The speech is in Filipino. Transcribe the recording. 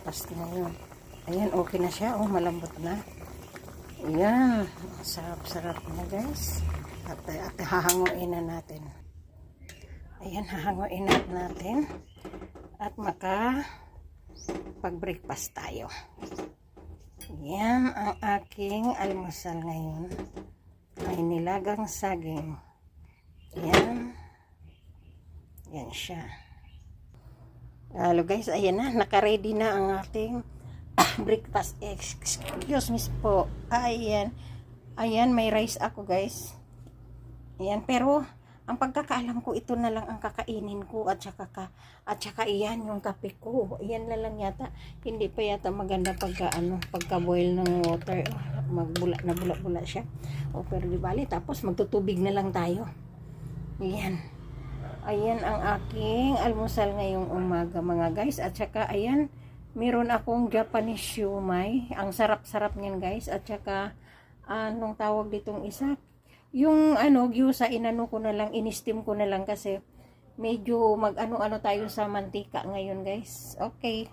breakfast ngayon. Ayan, okay na siya. Oh, malambot na. Ayan. Sarap-sarap na guys. At hahanguin na natin. Ayan, hahanguin natin. At pag-breakfast tayo. Ayan ang aking almusal ngayon. Ay nilagang saging. Ayan. Ayan siya. Hello guys, ayan na. Naka-ready na ang ating breakfast. Excuse me po. Ayan. Ayan, may rice ako guys. Ayan, pero ang pagkakaalam ko, ito na lang ang kakainin ko at saka iyan yung kape ko. Iyan na lang yata. Hindi pa yata maganda pagka-boil ng water. Bula siya. O pero di bali, tapos magtutubig na lang tayo. Ayan. Ayan ang aking almusal ngayong umaga mga guys. At saka ayan, meron akong Japanese siomai. Ang sarap-sarap niyan guys. At saka anong tawag ditong isa? Yung gyusa, in-steam ko na lang kasi medyo tayo sa mantika ngayon guys. Okay.